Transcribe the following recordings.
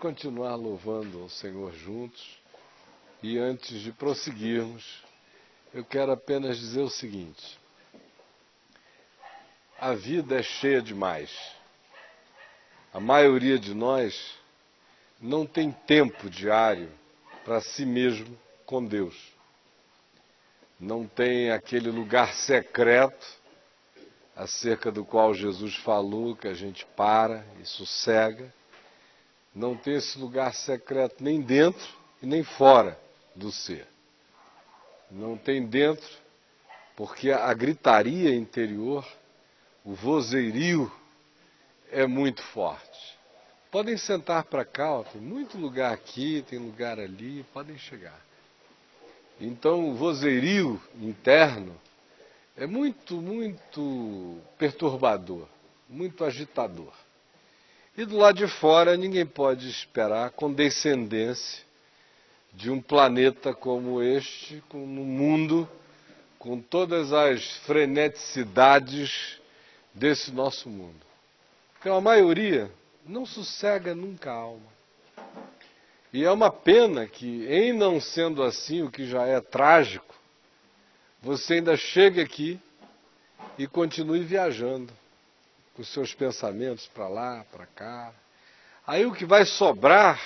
continuar louvando ao Senhor juntos. E antes de prosseguirmos, eu quero apenas dizer o seguinte: a vida é cheia demais. A maioria de nós não tem tempo diário para si mesmo com Deus. Não tem aquele lugar secreto acerca do qual Jesus falou, que a gente para e sossega. Não tem esse lugar secreto nem dentro e nem fora do ser. Não tem dentro, porque a gritaria interior, o vozerio é muito forte. Podem sentar para cá, tem muito lugar aqui, tem lugar ali, podem chegar. Então o vozerio interno é muito perturbador, muito agitador. E do lado de fora ninguém pode esperar a condescendência de um planeta como este, no mundo, com todas as freneticidades desse nosso mundo. Então a maioria não sossega nunca a alma. E é uma pena que, em não sendo assim, o que já é trágico, você ainda chegue aqui e continue viajando com os seus pensamentos para lá, para cá. Aí o que vai sobrar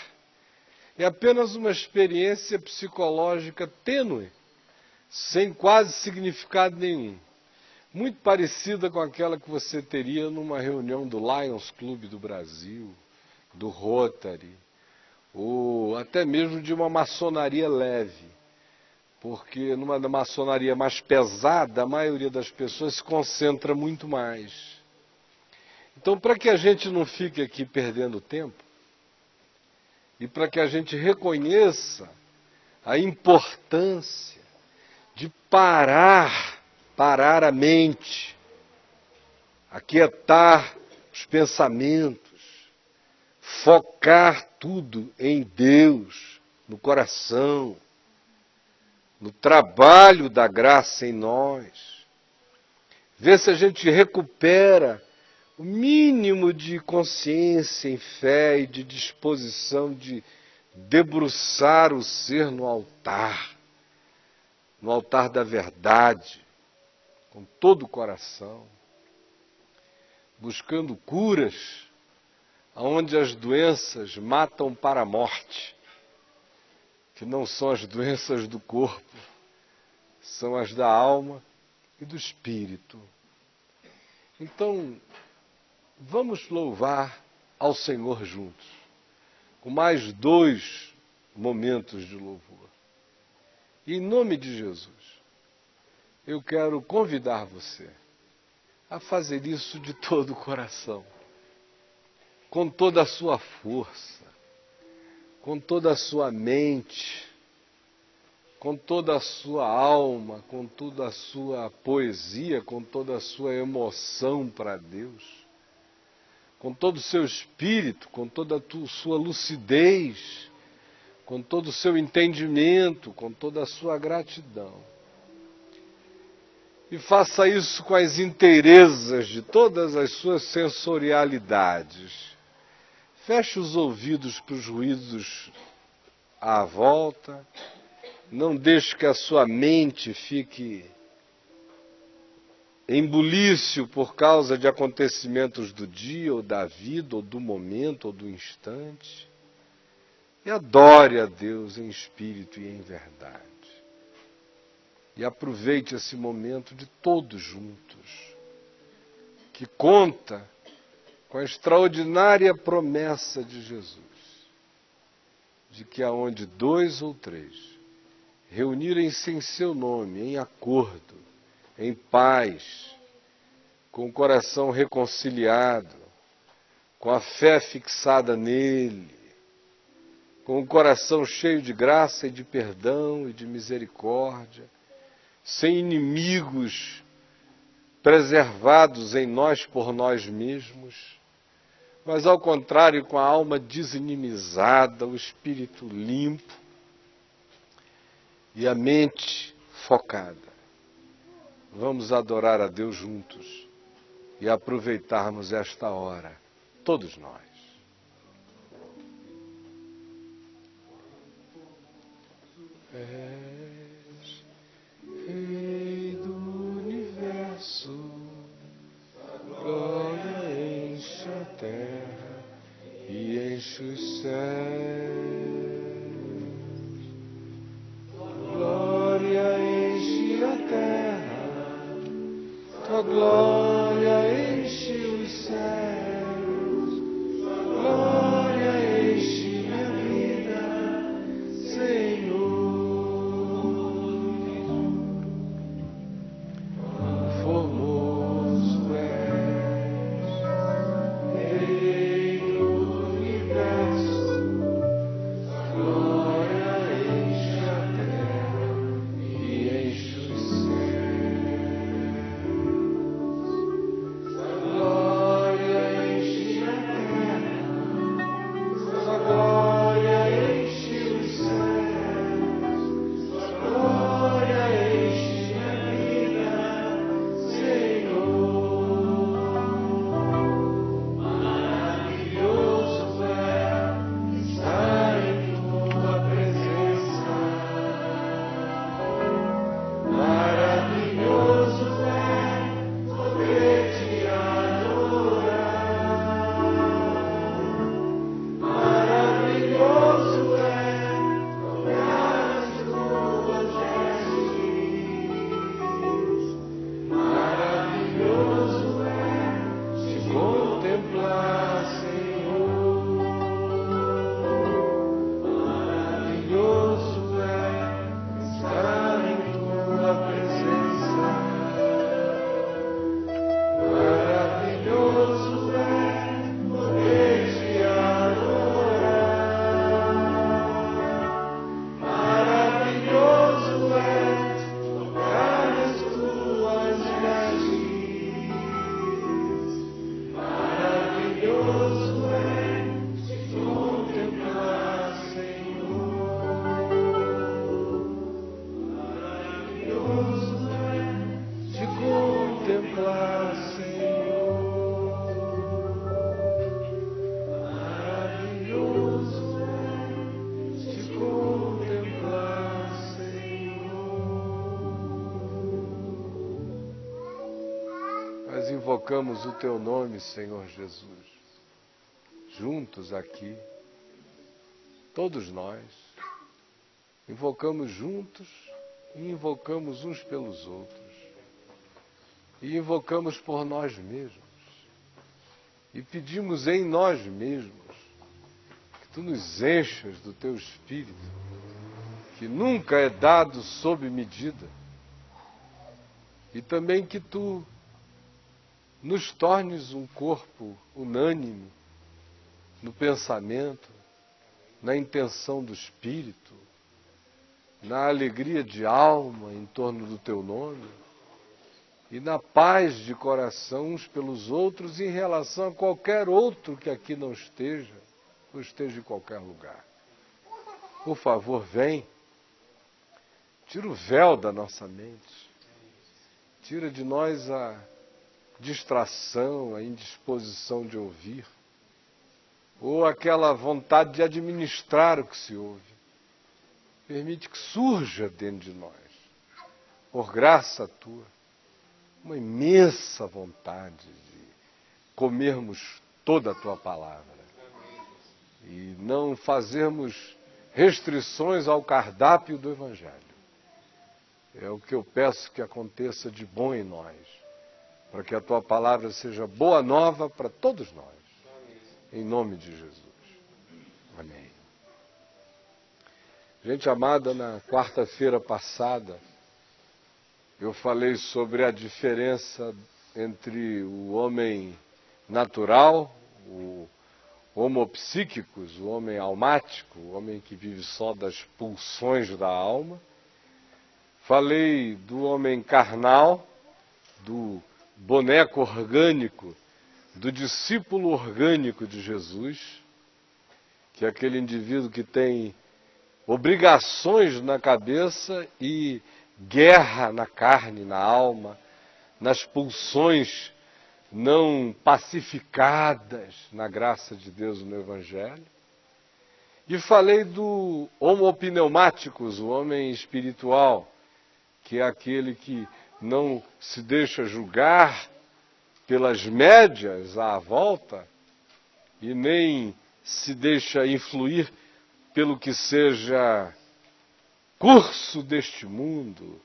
é apenas uma experiência psicológica tênue, sem quase significado nenhum. Muito parecida com aquela que você teria numa reunião do Lions Club do Brasil, do Rotary, ou até mesmo de uma maçonaria leve. Porque numa maçonaria mais pesada, a maioria das pessoas se concentra muito mais. Então, para que a gente não fique aqui perdendo tempo, e para que a gente reconheça a importância de parar a mente, aquietar os pensamentos, focar tudo em Deus, no coração, no trabalho da graça em nós, ver se a gente recupera o mínimo de consciência em fé e de disposição de debruçar o ser no altar da verdade, com todo o coração, buscando curas onde as doenças matam para a morte, que não são as doenças do corpo, são as da alma e do espírito. Então, vamos louvar ao Senhor juntos, com mais 2 momentos de louvor. E em nome de Jesus, eu quero convidar você a fazer isso de todo o coração, com toda a sua força, com toda a sua mente, com toda a sua alma, com toda a sua poesia, com toda a sua emoção para Deus, com todo o seu espírito, com toda a sua lucidez, com todo o seu entendimento, com toda a sua gratidão. E faça isso com as inteirezas de todas as suas sensorialidades. Feche os ouvidos para os ruídos à volta. Não deixe que a sua mente fique em bulício por causa de acontecimentos do dia, ou da vida, ou do momento, ou do instante. E adore a Deus em espírito e em verdade. E aproveite esse momento de todos juntos, que conta com a extraordinária promessa de Jesus, de que aonde 2 ou 3 reunirem-se em seu nome, em acordo, em paz, com o coração reconciliado, com a fé fixada nele, com o coração cheio de graça e de perdão e de misericórdia, sem inimigos preservados em nós por nós mesmos, mas ao contrário, com a alma desinimizada, o espírito limpo e a mente focada. Vamos adorar a Deus juntos e aproveitarmos esta hora, todos nós. és Rei do universo, a glória enche a terra e enche os céus. A glória enche a terra, tua glória enche os céus, tua glória enche minha vida, Senhor. Formoso és, Rei do universo, a glória enche a terra e enche os céus. A glória enche a terra, a glória enche os céus, a glória enche a vida, Senhor. Maravilhoso é estar em tua presença. Maravilhoso é poder te adorar. Maravilhoso é tocar as tuas vestes. Maravilhoso é te contemplar, Senhor. Maravilhoso é estar em tua presença. Maravilhoso é poder te adorar. Maravilhoso é tocar as tuas vestes. Maravilhoso é te contemplar, Senhor. Maravilhoso é te contemplar, Senhor. Maravilhoso é te contemplar, Senhor. Nós invocamos o teu nome, Senhor Jesus, juntos aqui, todos nós, invocamos juntos e invocamos uns pelos outros, e invocamos por nós mesmos, e pedimos em nós mesmos que tu nos enchas do teu Espírito, que nunca é dado sob medida, e também que tu nos tornes um corpo unânime no pensamento, na intenção do Espírito, na alegria de alma em torno do teu nome e na paz de coração uns pelos outros em relação a qualquer outro que aqui não esteja ou esteja em qualquer lugar. Por favor, vem, tira o véu da nossa mente, tira de nós a distração, a indisposição de ouvir, ou aquela vontade de administrar o que se ouve. Permite que surja dentro de nós, por graça tua, uma imensa vontade de comermos toda a tua palavra e não fazermos restrições ao cardápio do Evangelho. É o que eu peço que aconteça de bom em nós, para que a tua palavra seja boa nova para todos nós. Em nome de Jesus. Amém. Gente amada, na quarta-feira passada, eu falei sobre a diferença entre o homem natural, o homo psíquicos, o homem almático, o homem que vive só das pulsões da alma. Falei do homem carnal, do boneco orgânico, do discípulo orgânico de Jesus, que é aquele indivíduo que tem obrigações na cabeça e guerra na carne, na alma, nas pulsões não pacificadas na graça de Deus no Evangelho. E falei do homo pneumáticos, o homem espiritual, que é aquele que não se deixa julgar pelas médias à volta e nem se deixa influir pelo que seja curso deste mundo,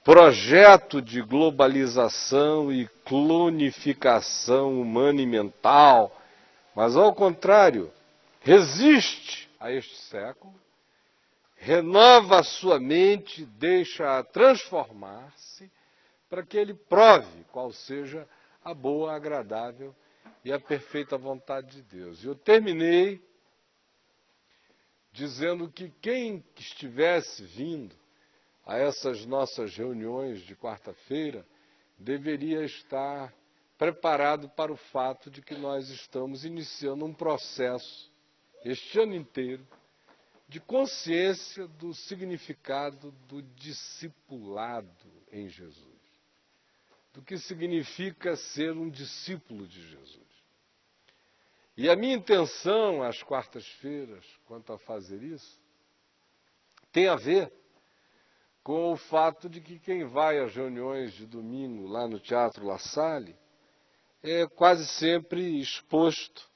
projeto de globalização e clonificação humana e mental, mas ao contrário, resiste a este século, renova a sua mente, deixa-a transformar-se para que ele prove qual seja a boa, agradável e a perfeita vontade de Deus. E eu terminei dizendo que quem estivesse vindo a essas nossas reuniões de quarta-feira deveria estar preparado para o fato de que nós estamos iniciando um processo, este ano inteiro, de consciência do significado do discipulado em Jesus, do que significa ser um discípulo de Jesus. E a minha intenção, às quartas-feiras, quanto a fazer isso, tem a ver com o fato de que quem vai às reuniões de domingo lá no Teatro La Salle é quase sempre exposto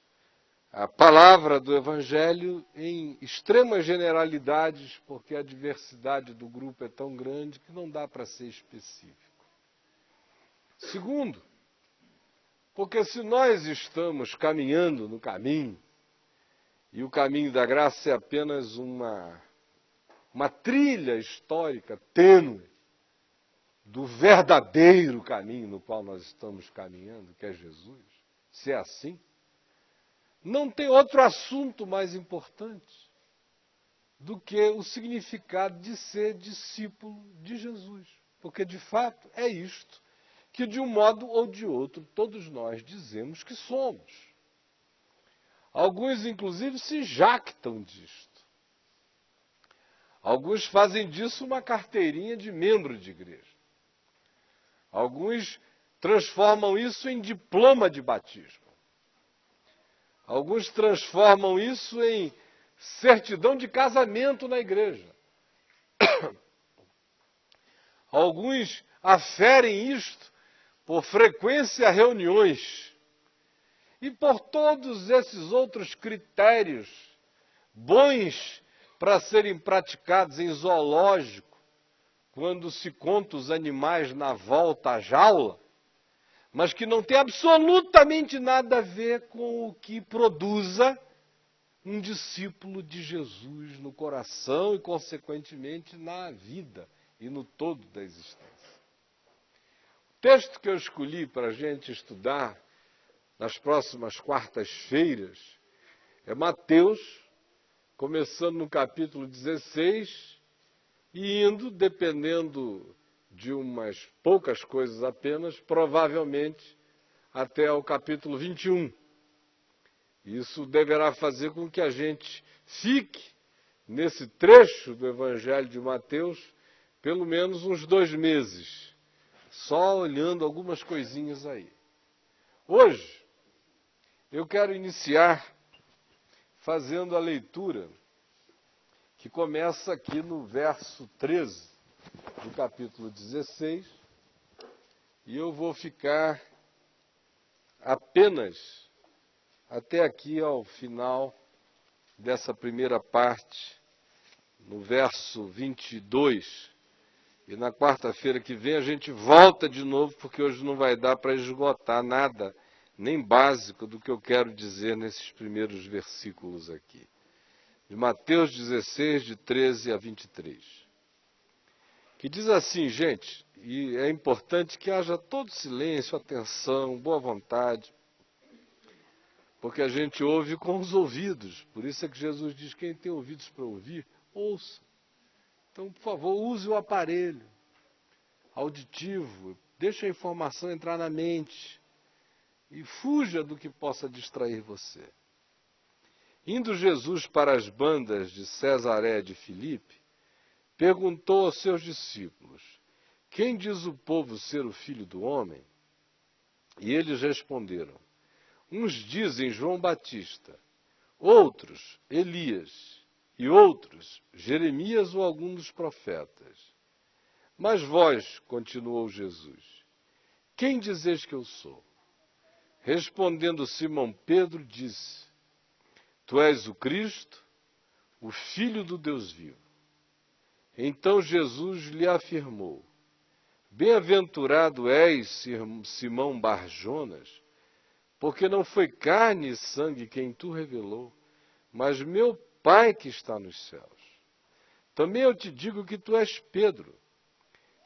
à palavra do Evangelho em extremas generalidades, porque a diversidade do grupo é tão grande que não dá para ser específico. Segundo, porque se nós estamos caminhando no caminho, e o caminho da graça é apenas uma trilha histórica tênue do verdadeiro caminho no qual nós estamos caminhando, que é Jesus, se é assim, não tem outro assunto mais importante do que o significado de ser discípulo de Jesus. Porque, de fato, é isto que, de um modo ou de outro, todos nós dizemos que somos. Alguns, inclusive, se jactam disto. Alguns fazem disso uma carteirinha de membro de igreja. Alguns transformam isso em diploma de batismo. Alguns transformam isso em certidão de casamento na igreja. Alguns aferem isto por frequência a reuniões e por todos esses outros critérios bons para serem praticados em zoológico, quando se conta os animais na volta à jaula, mas que não tem absolutamente nada a ver com o que produza um discípulo de Jesus no coração e, consequentemente, na vida e no todo da existência. O texto que eu escolhi para a gente estudar nas próximas quartas-feiras é Mateus, começando no capítulo 16 e indo, dependendo de umas poucas coisas apenas, provavelmente até o capítulo 21. Isso deverá fazer com que a gente fique nesse trecho do Evangelho de Mateus pelo menos uns 2 meses, só olhando algumas coisinhas aí. Hoje, eu quero iniciar fazendo a leitura que começa aqui no verso 13 do capítulo 16, e eu vou ficar apenas até aqui ao final dessa primeira parte, no verso 22, e na quarta-feira que vem a gente volta de novo, porque hoje não vai dar para esgotar nada, nem básico, do que eu quero dizer nesses primeiros versículos aqui. De Mateus 16, de 13 a 23. Que diz assim, gente, e é importante que haja todo silêncio, atenção, boa vontade, porque a gente ouve com os ouvidos. Por isso é que Jesus diz, quem tem ouvidos para ouvir, ouça. Então, por favor, use o aparelho auditivo, deixe a informação entrar na mente e fuja do que possa distrair você. Indo Jesus para as bandas de Cesaré de Filipe, perguntou aos seus discípulos, quem diz o povo ser o Filho do Homem? E eles responderam, uns dizem João Batista, outros, Elias, e outros, Jeremias ou algum dos profetas. Mas vós, continuou Jesus, quem dizeis que eu sou? Respondendo Simão Pedro, disse, tu és o Cristo, o Filho do Deus vivo. Então Jesus lhe afirmou, bem-aventurado és, Simão Bar-Jonas, porque não foi carne e sangue quem tu revelou, mas meu Pai que está nos céus. Também eu te digo que tu és Pedro,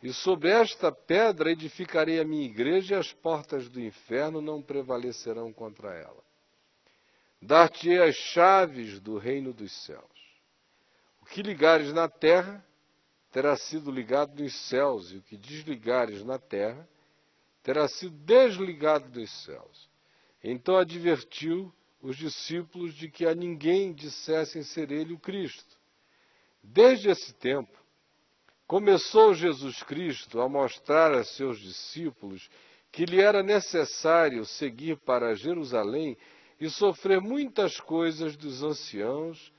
e sobre esta pedra edificarei a minha igreja e as portas do inferno não prevalecerão contra ela. Dar-te-ei as chaves do reino dos céus. O que ligares na terra terá sido ligado nos céus, e o que desligares na terra terá sido desligado dos céus. Então advertiu os discípulos de que a ninguém dissessem ser ele o Cristo. Desde esse tempo, começou Jesus Cristo a mostrar a seus discípulos que lhe era necessário seguir para Jerusalém e sofrer muitas coisas dos anciãos,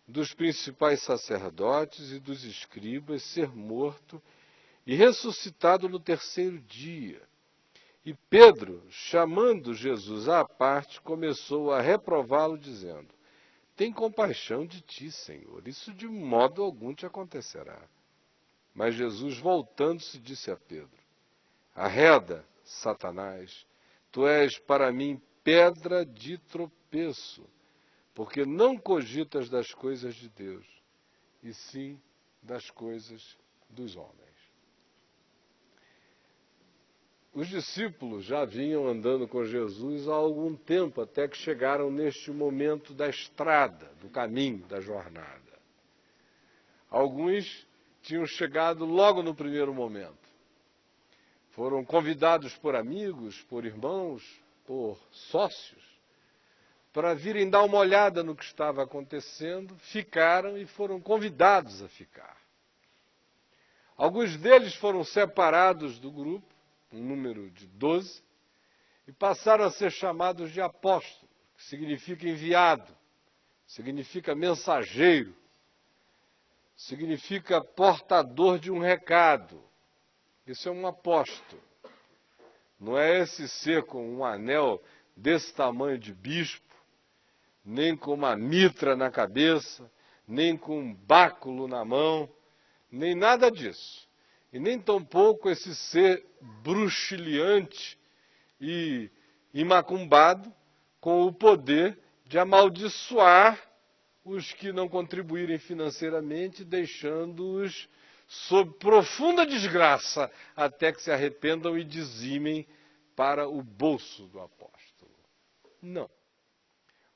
dos principais sacerdotes e dos escribas, ser morto e ressuscitado no terceiro dia. E Pedro, chamando Jesus à parte, começou a reprová-lo, dizendo, tem compaixão de ti, Senhor, isso de modo algum te acontecerá. Mas Jesus, voltando-se, disse a Pedro, arreda, Satanás, tu és para mim pedra de tropeço, porque não cogitas das coisas de Deus, e sim das coisas dos homens. Os discípulos já vinham andando com Jesus há algum tempo, até que chegaram neste momento da estrada, do caminho, da jornada. Alguns tinham chegado logo no primeiro momento. Foram convidados por amigos, por irmãos, por sócios, para virem dar uma olhada no que estava acontecendo, ficaram e foram convidados a ficar. Alguns deles foram separados do grupo, um número de 12, e passaram a ser chamados de apóstolos, que significa enviado, significa mensageiro, significa portador de um recado. Isso é um apóstolo. Não é esse ser com um anel desse tamanho de bispo, nem com uma mitra na cabeça, nem com um báculo na mão, nem nada disso. E nem tampouco esse ser bruxiliante e imacumbado com o poder de amaldiçoar os que não contribuírem financeiramente, deixando-os sob profunda desgraça até que se arrependam e dizimem para o bolso do apóstolo. Não.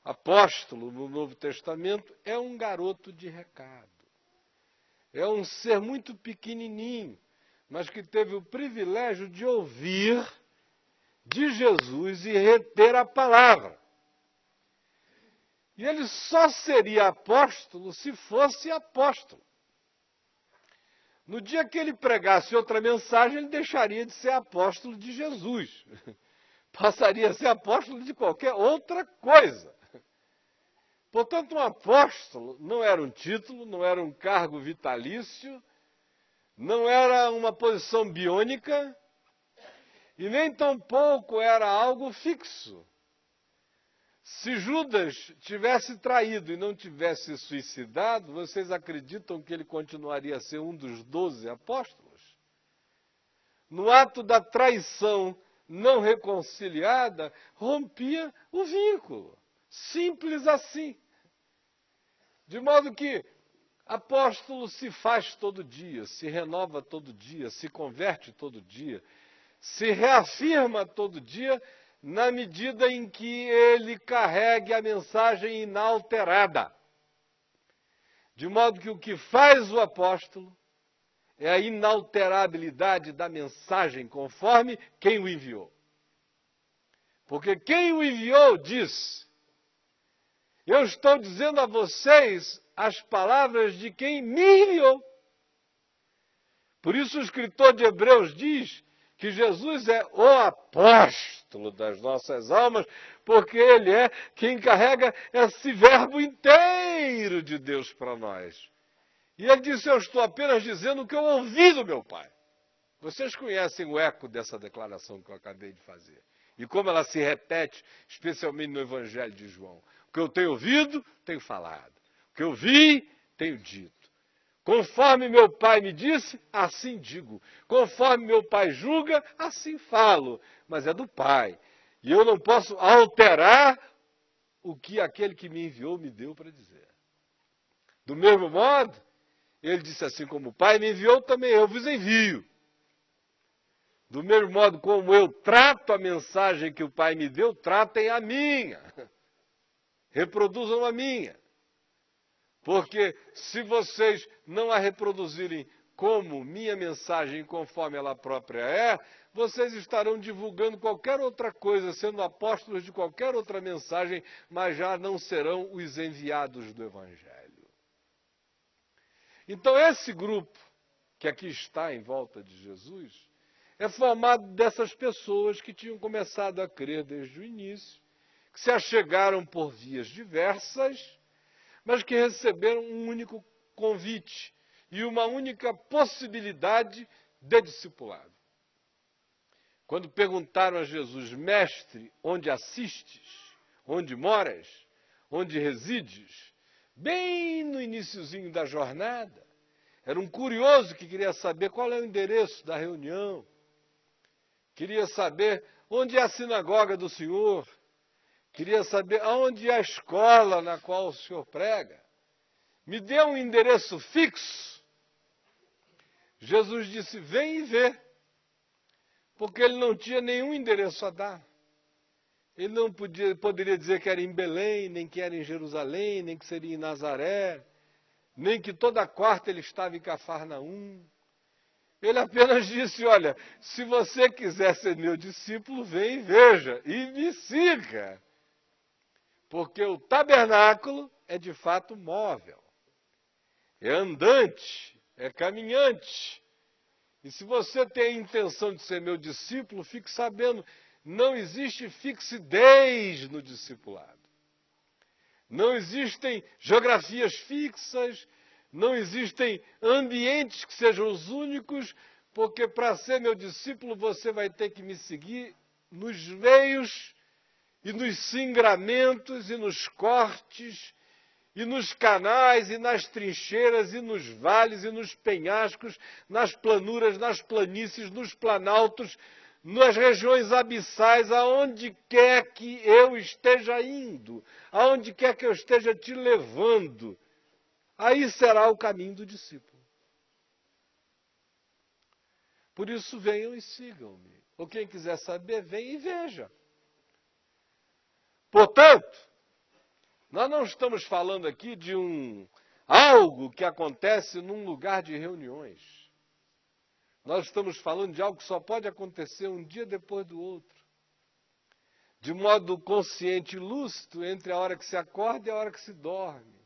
Apóstolo no Novo Testamento é um garoto de recado. É um ser muito pequenininho, mas que teve o privilégio de ouvir de Jesus e reter a palavra. E ele só seria apóstolo se fosse apóstolo. No dia que ele pregasse outra mensagem, ele deixaria de ser apóstolo de Jesus. Passaria a ser apóstolo de qualquer outra coisa. Portanto, um apóstolo não era um título, não era um cargo vitalício, não era uma posição biônica e nem tampouco era algo fixo. Se Judas tivesse traído e não tivesse suicidado, vocês acreditam que ele continuaria a ser um dos 12 apóstolos? No ato da traição não reconciliada, rompia o vínculo. Simples assim. De modo que apóstolo se faz todo dia, se renova todo dia, se converte todo dia, se reafirma todo dia, na medida em que ele carregue a mensagem inalterada. De modo que o que faz o apóstolo é a inalterabilidade da mensagem conforme quem o enviou. Porque quem o enviou diz, eu estou dizendo a vocês as palavras de quem me enviou. Por isso o escritor de Hebreus diz que Jesus é o apóstolo das nossas almas, porque ele é quem carrega esse verbo inteiro de Deus para nós. E ele disse, eu estou apenas dizendo o que eu ouvi do meu Pai. Vocês conhecem o eco dessa declaração que eu acabei de fazer. E como ela se repete, especialmente no Evangelho de João. O que eu tenho ouvido, tenho falado. O que eu vi, tenho dito. Conforme meu Pai me disse, assim digo. Conforme meu Pai julga, assim falo. Mas é do Pai. E eu não posso alterar o que aquele que me enviou me deu para dizer. Do mesmo modo, ele disse assim, como o Pai me enviou, também eu vos envio. Do mesmo modo como eu trato a mensagem que o Pai me deu, tratem a minha. Reproduzam a minha. Porque se vocês não a reproduzirem como minha mensagem, conforme ela própria é, vocês estarão divulgando qualquer outra coisa, sendo apóstolos de qualquer outra mensagem, mas já não serão os enviados do Evangelho. Então esse grupo que aqui está em volta de Jesus é formado dessas pessoas que tinham começado a crer desde o início, que se achegaram por vias diversas, mas que receberam um único convite e uma única possibilidade de discipulado. Quando perguntaram a Jesus, mestre, onde assistes? Onde moras? Onde resides? Bem no iniciozinho da jornada, era um curioso que queria saber qual é o endereço da reunião, queria saber onde é a sinagoga do Senhor, queria saber aonde é a escola na qual o Senhor prega. Me dê um endereço fixo. Jesus disse, vem e vê. Porque ele não tinha nenhum endereço a dar. Ele não poderia dizer que era em Belém, nem que era em Jerusalém, nem que seria em Nazaré, nem que toda quarta ele estava em Cafarnaum. Ele apenas disse, olha, se você quiser ser meu discípulo, vem e veja, e me siga. Porque o tabernáculo é de fato móvel, é andante, é caminhante. E se você tem a intenção de ser meu discípulo, fique sabendo, não existe fixidez no discipulado. Não existem geografias fixas, não existem ambientes que sejam os únicos, porque para ser meu discípulo você vai ter que me seguir nos veios e nos singramentos, e nos cortes, e nos canais, e nas trincheiras, e nos vales, e nos penhascos, nas planuras, nas planícies, nos planaltos, nas regiões abissais, aonde quer que eu esteja indo, aonde quer que eu esteja te levando. Aí será o caminho do discípulo. Por isso venham e sigam-me. Ou quem quiser saber, vem e veja. Portanto, nós não estamos falando aqui de algo que acontece num lugar de reuniões. Nós estamos falando de algo que só pode acontecer um dia depois do outro. De modo consciente e lúcido entre a hora que se acorda e a hora que se dorme.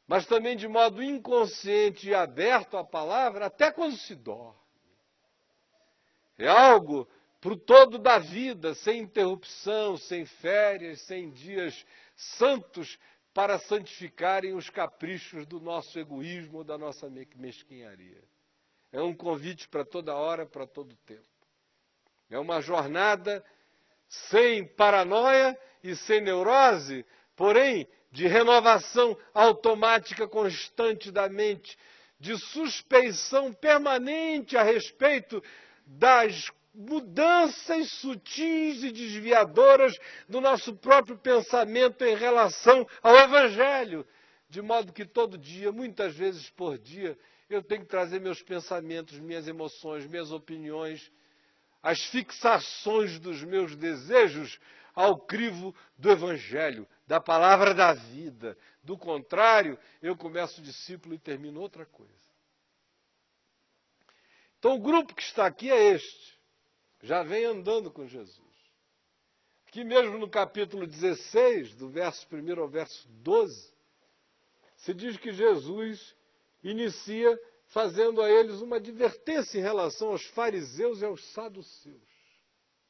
Mas também de modo inconsciente e aberto à palavra até quando se dorme. É algo para o todo da vida, sem interrupção, sem férias, sem dias santos para santificarem os caprichos do nosso egoísmo ou da nossa mesquinharia. É um convite para toda hora, para todo tempo. É uma jornada sem paranoia e sem neurose, porém de renovação automática constante da mente, de suspeição permanente a respeito das mudanças sutis e desviadoras do nosso próprio pensamento em relação ao Evangelho. De modo que todo dia, muitas vezes por dia, eu tenho que trazer meus pensamentos, minhas emoções, minhas opiniões, as fixações dos meus desejos ao crivo do Evangelho, da palavra da vida. Do contrário, eu começo discípulo e termino outra coisa. Então o grupo que está aqui é este. Já vem andando com Jesus. Aqui mesmo no capítulo 16, do verso 1 ao verso 12, se diz que Jesus inicia fazendo a eles uma advertência em relação aos fariseus e aos saduceus.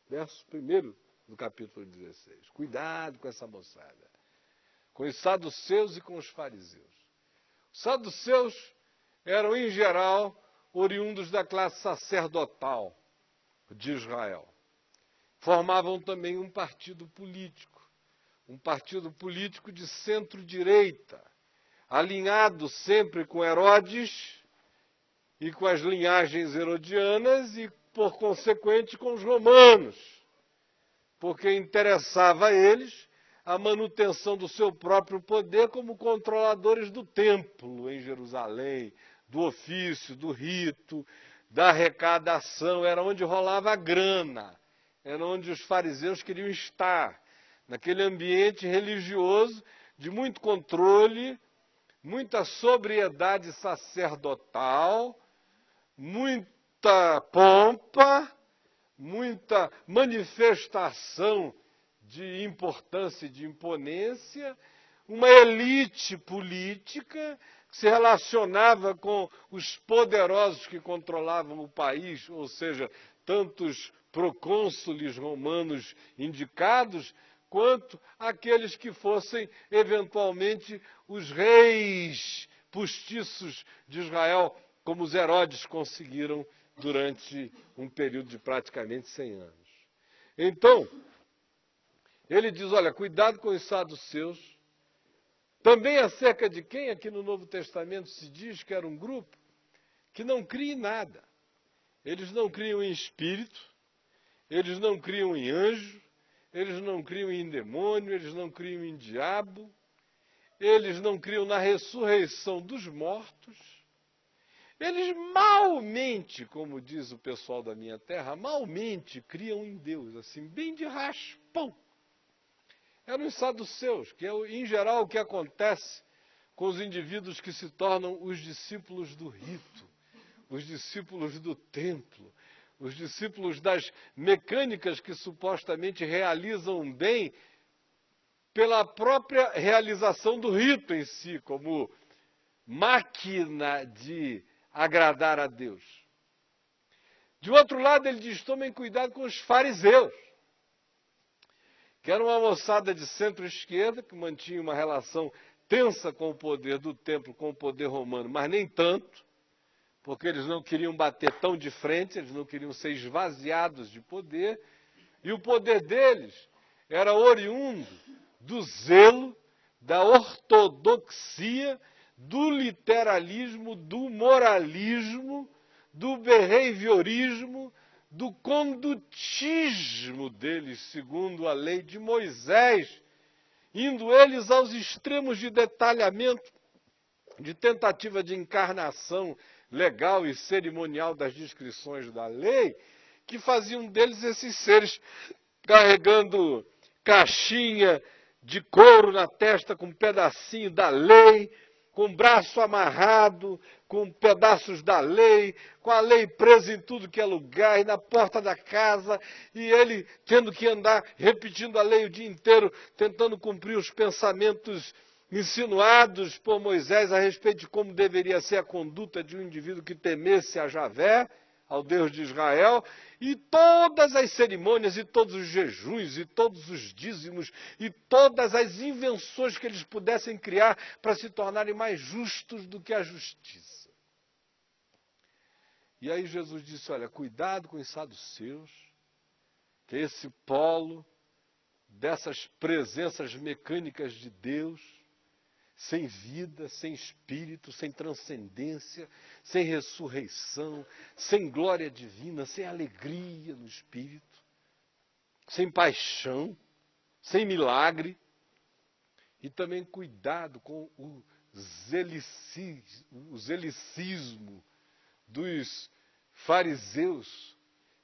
Verso 1 do capítulo 16. Cuidado com essa moçada, com os saduceus e com os fariseus. Os saduceus eram, em geral, oriundos da classe sacerdotal de Israel. Formavam também um partido político de centro-direita, alinhado sempre com Herodes e com as linhagens herodianas e, por consequente, com os romanos, porque interessava a eles a manutenção do seu próprio poder como controladores do templo em Jerusalém, do ofício, do rito, da arrecadação. Era onde rolava a grana, era onde os fariseus queriam estar, naquele ambiente religioso de muito controle, muita sobriedade sacerdotal, muita pompa, muita manifestação de importância e de imponência, uma elite política que se relacionava com os poderosos que controlavam o país, ou seja, tantos procônsules romanos indicados, quanto aqueles que fossem, eventualmente, os reis postiços de Israel, como os Herodes conseguiram durante um período de praticamente 100 anos. Então, ele diz, olha, cuidado com os saduceus. Também acerca de quem aqui no Novo Testamento se diz que era um grupo que não cria em nada. Eles não criam em espírito, eles não criam em anjo, eles não criam em demônio, eles não criam em diabo, eles não criam na ressurreição dos mortos. Eles malmente, como diz o pessoal da minha terra, malmente criam em Deus, assim, bem de raspão. Eram os saduceus, que é, em geral, o que acontece com os indivíduos que se tornam os discípulos do rito, os discípulos do templo, os discípulos das mecânicas que supostamente realizam bem pela própria realização do rito em si, como máquina de agradar a Deus. De outro lado, ele diz, tomem cuidado com os fariseus, que era uma moçada de centro-esquerda, que mantinha uma relação tensa com o poder do templo, com o poder romano, mas nem tanto, porque eles não queriam bater tão de frente, eles não queriam ser esvaziados de poder, e o poder deles era oriundo do zelo, da ortodoxia, do literalismo, do moralismo, do behaviorismo, do condutismo deles, segundo a lei de Moisés, indo eles aos extremos de detalhamento, de tentativa de encarnação legal e cerimonial das descrições da lei, que faziam deles esses seres carregando caixinha de couro na testa com um pedacinho da lei, com o braço amarrado, com pedaços da lei, com a lei presa em tudo que é lugar, e na porta da casa, e ele tendo que andar repetindo a lei o dia inteiro, tentando cumprir os pensamentos insinuados por Moisés a respeito de como deveria ser a conduta de um indivíduo que temesse a Javé, ao Deus de Israel, e todas as cerimônias, e todos os jejuns, e todos os dízimos, e todas as invenções que eles pudessem criar para se tornarem mais justos do que a justiça. E aí Jesus disse, olha, cuidado com os saduceus, que é esse polo dessas presenças mecânicas de Deus, sem vida, sem espírito, sem transcendência, sem ressurreição, sem glória divina, sem alegria no espírito, sem paixão, sem milagre. E também cuidado com o zelicismo dos fariseus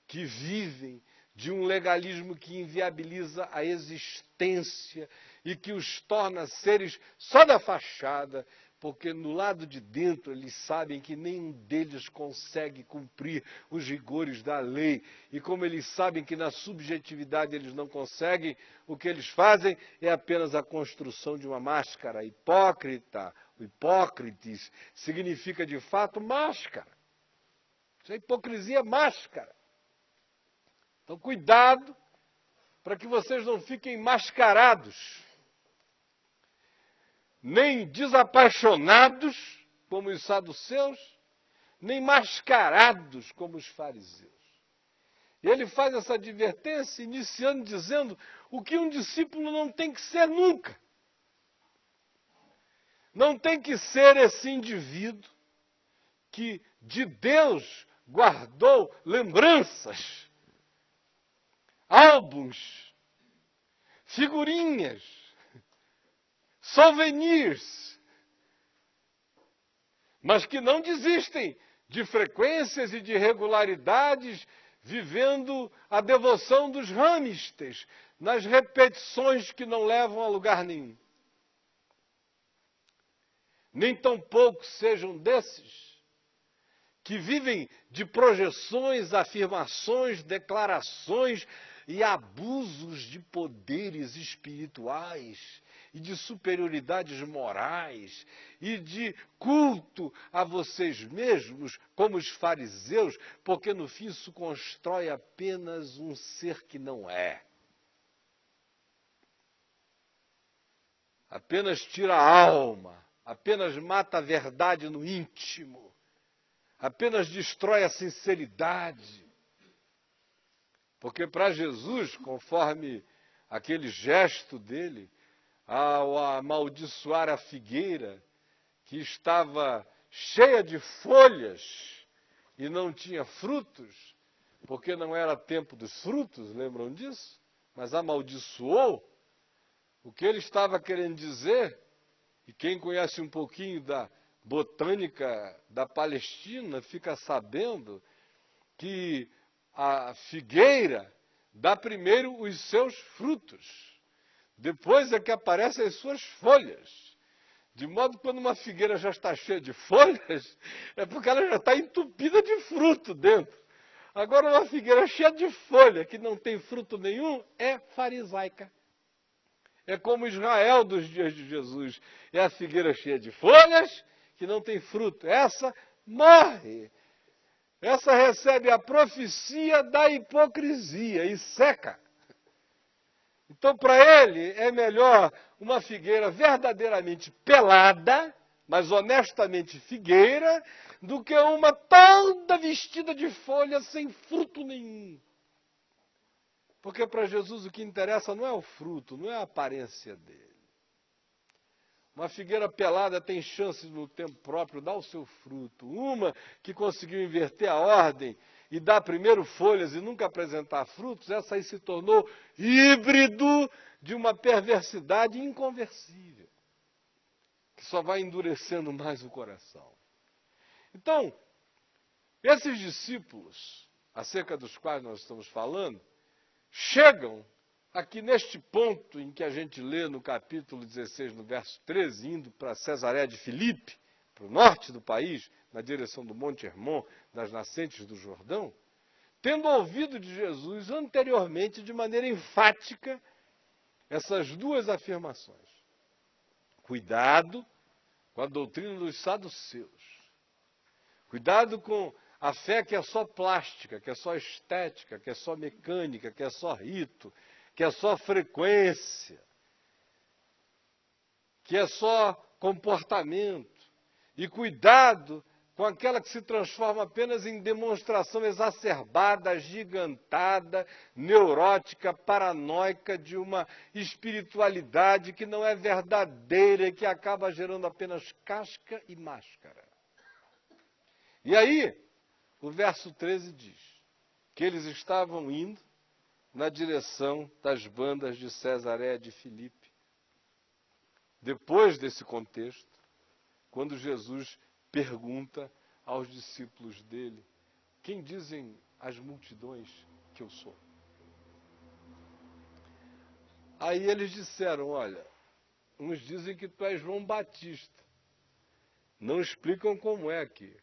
que vivem de um legalismo que inviabiliza a existência e que os torna seres só da fachada, porque no lado de dentro eles sabem que nenhum deles consegue cumprir os rigores da lei. E como eles sabem que na subjetividade eles não conseguem, o que eles fazem é apenas a construção de uma máscara hipócrita, hipócrites, significa de fato máscara. Isso é hipocrisia máscara. Então, cuidado para que vocês não fiquem mascarados, nem desapaixonados, como os saduceus, nem mascarados, como os fariseus. E ele faz essa advertência, iniciando dizendo o que um discípulo não tem que ser nunca. Não tem que ser esse indivíduo que de Deus guardou lembranças, álbuns, figurinhas, souvenirs, mas que não desistem de frequências e de regularidades, vivendo a devoção dos hamsters, nas repetições que não levam a lugar nenhum. Nem tampouco sejam desses que vivem de projeções, afirmações, declarações e abusos de poderes espirituais e de superioridades morais e de culto a vocês mesmos, como os fariseus, porque no fim isso constrói apenas um ser que não é. Apenas tira a alma, apenas mata a verdade no íntimo. Apenas destrói a sinceridade. Porque para Jesus, conforme aquele gesto dele, ao amaldiçoar a figueira, que estava cheia de folhas e não tinha frutos, porque não era tempo dos frutos, lembram disso? Mas amaldiçoou. O que ele estava querendo dizer, e quem conhece um pouquinho da botânica da Palestina fica sabendo que a figueira dá primeiro os seus frutos, depois é que aparecem as suas folhas. De modo que quando uma figueira já está cheia de folhas, é porque ela já está entupida de fruto dentro. Agora uma figueira cheia de folha, que não tem fruto nenhum, é farisaica. É como Israel dos dias de Jesus. É a figueira cheia de folhas, que não tem fruto. Essa morre. Essa recebe a profecia da hipocrisia e seca. Então, para ele, é melhor uma figueira verdadeiramente pelada, mas honestamente figueira, do que uma toda vestida de folhas sem fruto nenhum. Porque para Jesus o que interessa não é o fruto, não é a aparência dele. Uma figueira pelada tem chance no tempo próprio dar o seu fruto. Uma que conseguiu inverter a ordem e dar primeiro folhas e nunca apresentar frutos, essa aí se tornou híbrido de uma perversidade inconversível, que só vai endurecendo mais o coração. Então, esses discípulos, acerca dos quais nós estamos falando, chegam aqui neste ponto em que a gente lê no capítulo 16, no verso 13, indo para Cesareia de Filipe, para o norte do país, na direção do Monte Hermon, das nascentes do Jordão, tendo ouvido de Jesus anteriormente, de maneira enfática, essas duas afirmações. Cuidado com a doutrina dos saduceus. Cuidado com a fé que é só plástica, que é só estética, que é só mecânica, que é só rito, que é só frequência, que é só comportamento. E cuidado com aquela que se transforma apenas em demonstração exacerbada, agigantada, neurótica, paranoica de uma espiritualidade que não é verdadeira e que acaba gerando apenas casca e máscara. E aí, o verso 13 diz que eles estavam indo na direção das bandas de Cesareia de Filipe. Depois desse contexto, quando Jesus pergunta aos discípulos dele: quem dizem as multidões que eu sou? Aí eles disseram: olha, uns dizem que tu és João Batista. Não explicam como é que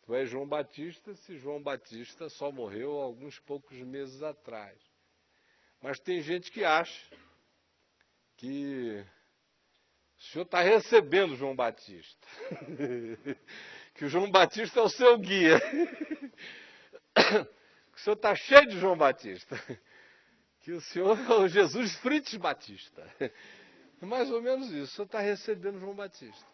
tu és João Batista, se João Batista só morreu há alguns poucos meses atrás. Mas tem gente que acha que O senhor está recebendo João Batista. Que o João Batista é o seu guia. Que o senhor está cheio de João Batista. Que o senhor é o Jesus Frites Batista. É mais ou menos isso. O senhor está recebendo João Batista.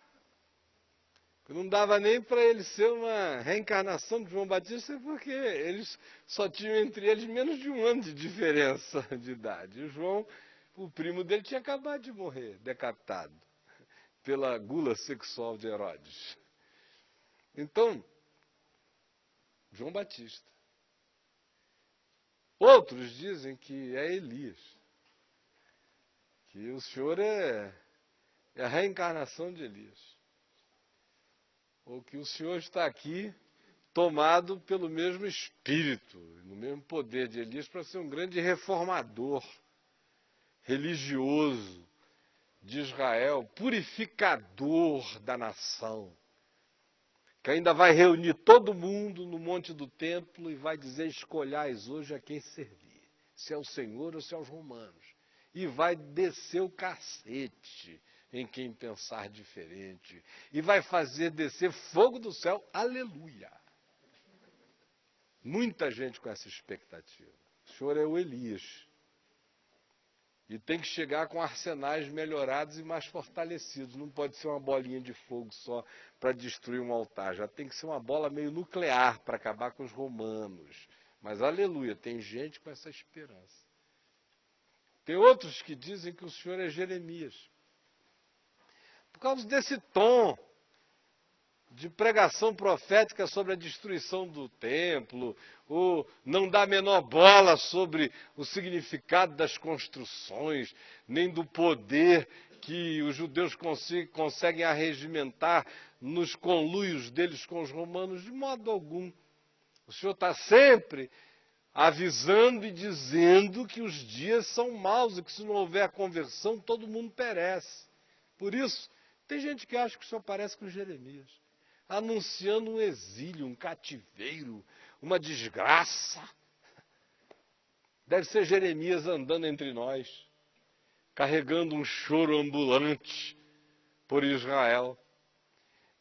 Não dava nem para ele ser uma reencarnação de João Batista, porque eles só tinham entre eles menos de 1 ano de diferença de idade. E o João, o primo dele, tinha acabado de morrer, decapitado, pela gula sexual de Herodes. Então, João Batista. Outros dizem que é Elias, que o senhor é a reencarnação de Elias. Ou que o senhor está aqui tomado pelo mesmo espírito, no mesmo poder de Elias, para ser um grande reformador religioso de Israel, purificador da nação, que ainda vai reunir todo mundo no monte do templo e vai dizer: escolhais hoje a quem servir, se é o Senhor ou se é os romanos. E vai descer o cacete em quem pensar diferente. E vai fazer descer fogo do céu. Aleluia! Muita gente com essa expectativa. O senhor é o Elias. E tem que chegar com arsenais melhorados e mais fortalecidos. Não pode ser uma bolinha de fogo só para destruir um altar. Já tem que ser uma bola meio nuclear para acabar com os romanos. Mas aleluia, tem gente com essa esperança. Tem outros que dizem que o senhor é Jeremias. Por causa desse tom de pregação profética sobre a destruição do templo, ou não dá a menor bola sobre o significado das construções, nem do poder que os judeus conseguem arregimentar nos conluios deles com os romanos, de modo algum. O senhor está sempre avisando e dizendo que os dias são maus e que se não houver conversão, todo mundo perece. Por isso, tem gente que acha que o senhor parece com Jeremias, anunciando um exílio, um cativeiro, uma desgraça. Deve ser Jeremias andando entre nós, carregando um choro ambulante por Israel.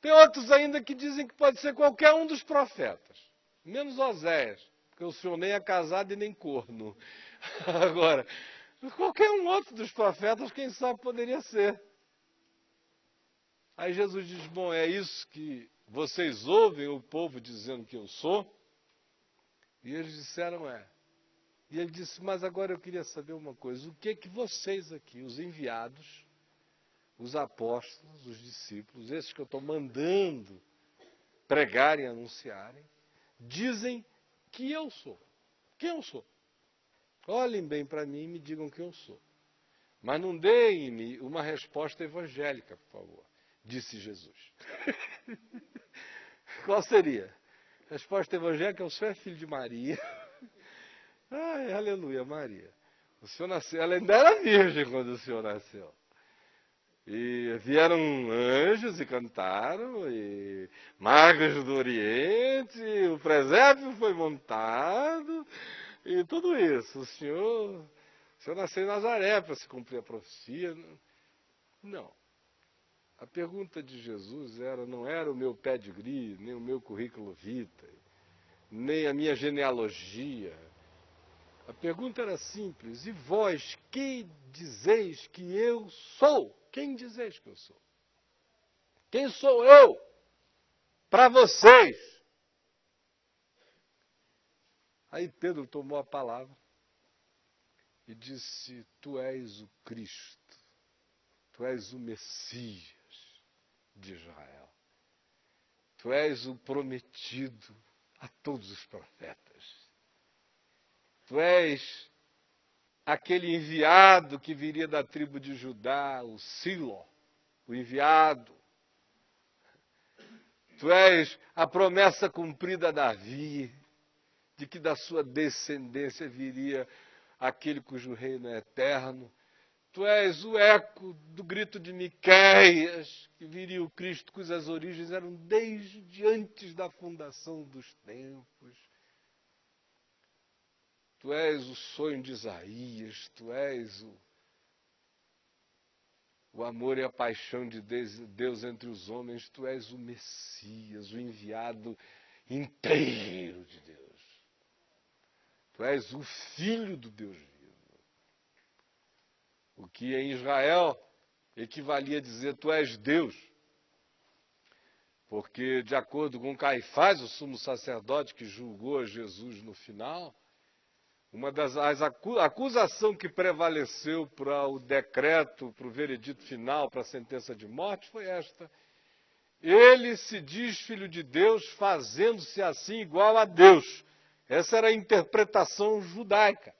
Tem outros ainda que dizem que pode ser qualquer um dos profetas, menos Oséias, porque o senhor nem é casado e nem corno. Agora, qualquer um outro dos profetas, quem sabe, poderia ser. Aí Jesus diz: bom, é isso que vocês ouvem o povo dizendo que eu sou? E eles disseram: é. E ele disse: mas agora eu queria saber uma coisa. O que vocês aqui, os enviados, os apóstolos, os discípulos, esses que eu estou mandando pregarem e anunciarem, dizem que eu sou? Quem eu sou? Olhem bem para mim e me digam quem eu sou. Mas não deem-me uma resposta evangélica, por favor, disse Jesus. Qual seria? Resposta evangélica: o senhor é filho de Maria. Ai, aleluia, Maria. O senhor nasceu, ela ainda era virgem quando o senhor nasceu. E vieram anjos e cantaram, e magos do Oriente, o presépio foi montado, e tudo isso. O senhor nasceu em Nazaré para se cumprir a profecia. Não. A pergunta de Jesus não era o meu pedigree, nem o meu currículo vitae, nem a minha genealogia. A pergunta era simples: e vós, quem dizeis que eu sou? Quem dizeis que eu sou? Quem sou eu para vocês? Aí Pedro tomou a palavra e disse: tu és o Cristo, tu és o Messias de Israel. Tu és o prometido a todos os profetas. Tu és aquele enviado que viria da tribo de Judá, o Silo, o enviado. Tu és a promessa cumprida a Davi, de que da sua descendência viria aquele cujo reino é eterno. Tu és o eco do grito de Miqueias, que viria o Cristo cujas origens eram desde antes da fundação dos tempos. Tu és o sonho de Isaías, tu és o amor e a paixão de Deus entre os homens. Tu és o Messias, o enviado inteiro de Deus. Tu és o Filho do Deus vivo. O que em Israel equivalia a dizer, tu és Deus. Porque, de acordo com Caifás, o sumo sacerdote que julgou a Jesus no final, uma das acusações que prevaleceu para o decreto, para o veredito final, para a sentença de morte, foi esta. Ele se diz filho de Deus, fazendo-se assim igual a Deus. Essa era a interpretação judaica.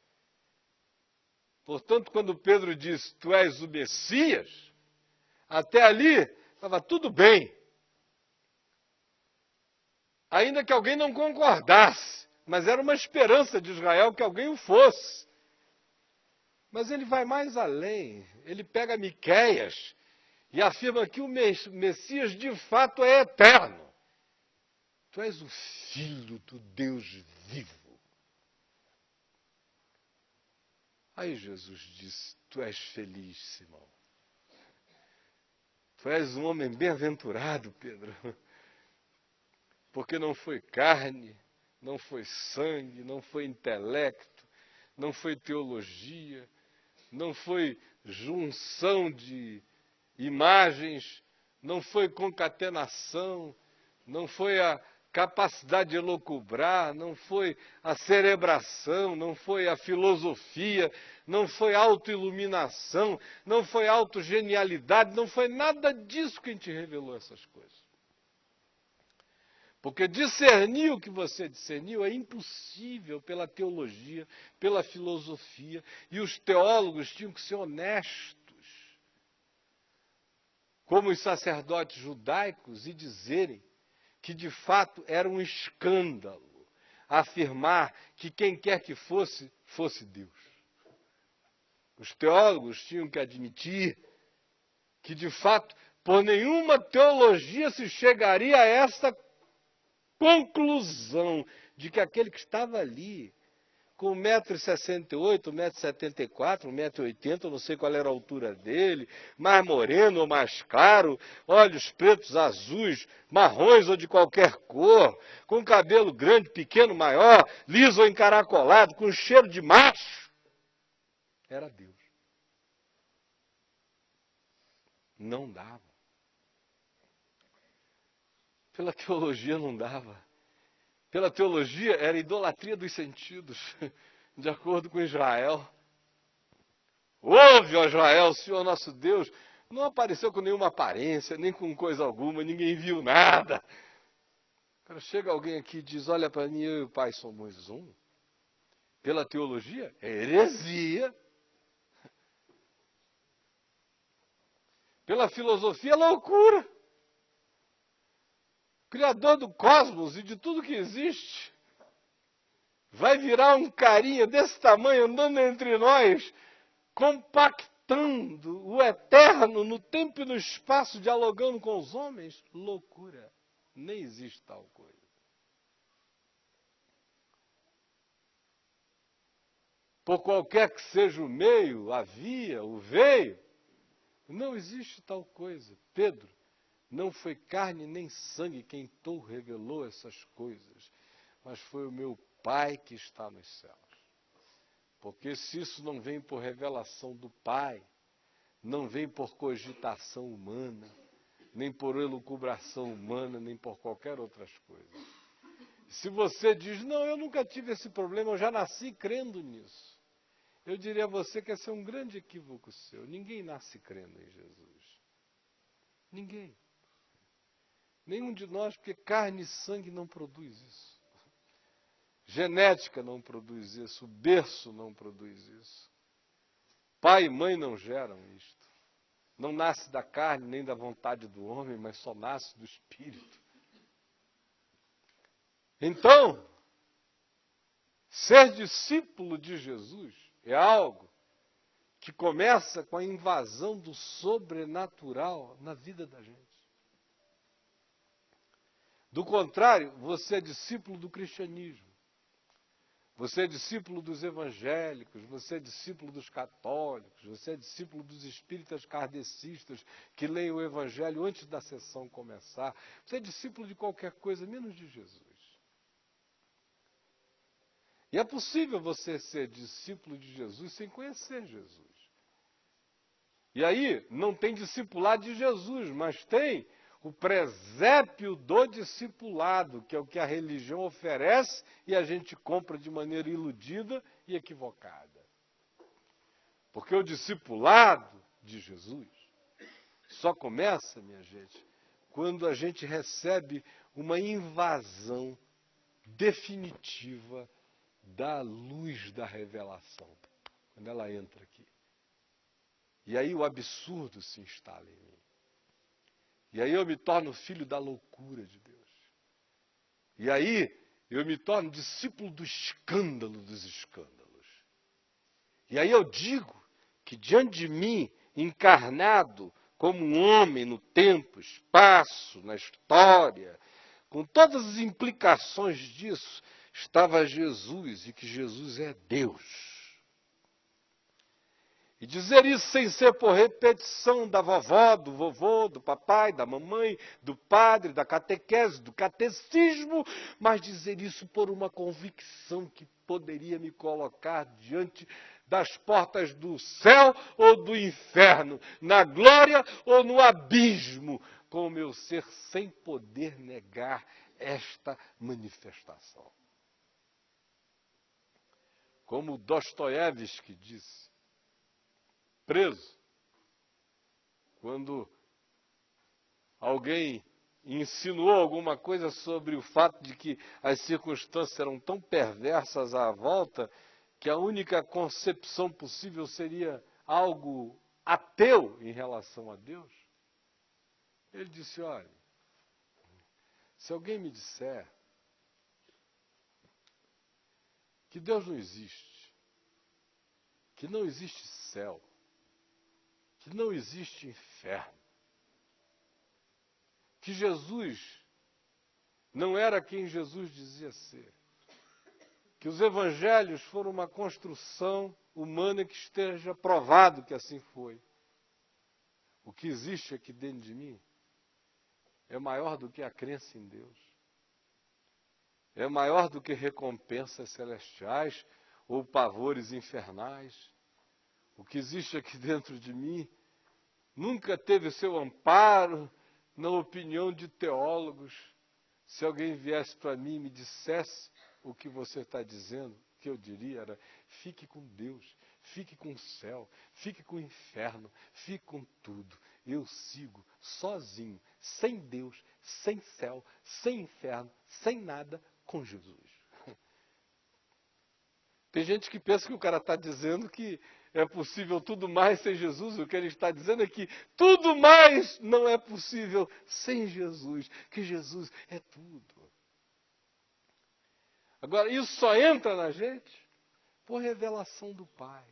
Portanto, quando Pedro diz, tu és o Messias, até ali estava tudo bem. Ainda que alguém não concordasse. Mas era uma esperança de Israel que alguém o fosse. Mas ele vai mais além. Ele pega Miqueias e afirma que o Messias de fato é eterno. Tu és o Filho do Deus vivo. Aí Jesus disse, tu és feliz, Simão. Tu és um homem bem-aventurado, Pedro. Porque não foi carne, não foi sangue, não foi intelecto, não foi teologia, não foi junção de imagens, não foi concatenação, não foi a capacidade de elocubrar, não foi a cerebração, não foi a filosofia, não foi autoiluminação, não foi autogenialidade, não foi nada disso que a gente revelou essas coisas. Porque discernir o que você discerniu é impossível pela teologia, pela filosofia, e os teólogos tinham que ser honestos, como os sacerdotes judaicos, e dizerem que de fato era um escândalo afirmar que quem quer que fosse, fosse Deus. Os teólogos tinham que admitir que de fato, por nenhuma teologia se chegaria a esta conclusão de que aquele que estava ali, com 1,68 m, 1,74 m, 1,80 m, não sei qual era a altura dele, mais moreno ou mais claro, olhos pretos, azuis, marrons ou de qualquer cor, com cabelo grande, pequeno, maior, liso ou encaracolado, com cheiro de macho, era Deus. Não dava. Pela teologia não dava. Pela teologia era idolatria dos sentidos, de acordo com Israel. Ouve, ó Israel, o Senhor nosso Deus não apareceu com nenhuma aparência, nem com coisa alguma, ninguém viu nada. Cara, chega alguém aqui e diz, olha para mim, eu e o Pai somos um. Pela teologia, é heresia. Pela filosofia, é loucura. Criador do cosmos e de tudo que existe, vai virar um carinha desse tamanho andando entre nós, compactando o eterno no tempo e no espaço, dialogando com os homens? Loucura. Nem existe tal coisa. Por qualquer que seja o meio, a via, o veio, não existe tal coisa. Pedro, não foi carne nem sangue quem tu revelou essas coisas, mas foi o meu Pai que está nos céus. Porque se isso não vem por revelação do Pai, não vem por cogitação humana, nem por elucubração humana, nem por qualquer outras coisas. Se você diz, não, eu nunca tive esse problema, eu já nasci crendo nisso, eu diria a você que esse é um grande equívoco seu. Ninguém nasce crendo em Jesus. Ninguém. Nenhum de nós, porque carne e sangue não produz isso. Genética não produz isso. O berço não produz isso. Pai e mãe não geram isto. Não nasce da carne nem da vontade do homem, mas só nasce do Espírito. Então, ser discípulo de Jesus é algo que começa com a invasão do sobrenatural na vida da gente. Do contrário, você é discípulo do cristianismo. Você é discípulo dos evangélicos, você é discípulo dos católicos, você é discípulo dos espíritas kardecistas que leem o evangelho antes da sessão começar. Você é discípulo de qualquer coisa, menos de Jesus. E é possível você ser discípulo de Jesus sem conhecer Jesus. E aí, não tem discipulado de Jesus, mas tem o presépio do discipulado, que é o que a religião oferece e a gente compra de maneira iludida e equivocada. Porque o discipulado de Jesus só começa, minha gente, quando a gente recebe uma invasão definitiva da luz da revelação, quando ela entra aqui. E aí o absurdo se instala em mim. E aí eu me torno filho da loucura de Deus. E aí eu me torno discípulo do escândalo dos escândalos. E aí eu digo que diante de mim, encarnado como um homem no tempo, espaço, na história, com todas as implicações disso, estava Jesus e que Jesus é Deus. E dizer isso sem ser por repetição da vovó, do vovô, do papai, da mamãe, do padre, da catequese, do catecismo, mas dizer isso por uma convicção que poderia me colocar diante das portas do céu ou do inferno, na glória ou no abismo, com o meu ser sem poder negar esta manifestação. Como Dostoiévski disse, preso, quando alguém insinuou alguma coisa sobre o fato de que as circunstâncias eram tão perversas à volta que a única concepção possível seria algo ateu em relação a Deus, ele disse, olha, se alguém me disser que Deus não existe, que não existe céu, que não existe inferno, que Jesus não era quem Jesus dizia ser, que os evangelhos foram uma construção humana que esteja provado que assim foi. O que existe aqui dentro de mim é maior do que a crença em Deus, é maior do que recompensas celestiais ou pavores infernais. O que existe aqui dentro de mim nunca teve seu amparo na opinião de teólogos. Se alguém viesse para mim e me dissesse o que você está dizendo, o que eu diria era, fique com Deus, fique com o céu, fique com o inferno, fique com tudo. Eu sigo sozinho, sem Deus, sem céu, sem inferno, sem nada, com Jesus. Tem gente que pensa que o cara está dizendo que é possível tudo mais sem Jesus. O que ele está dizendo é que tudo mais não é possível sem Jesus. Que Jesus é tudo. Agora, isso só entra na gente por revelação do Pai.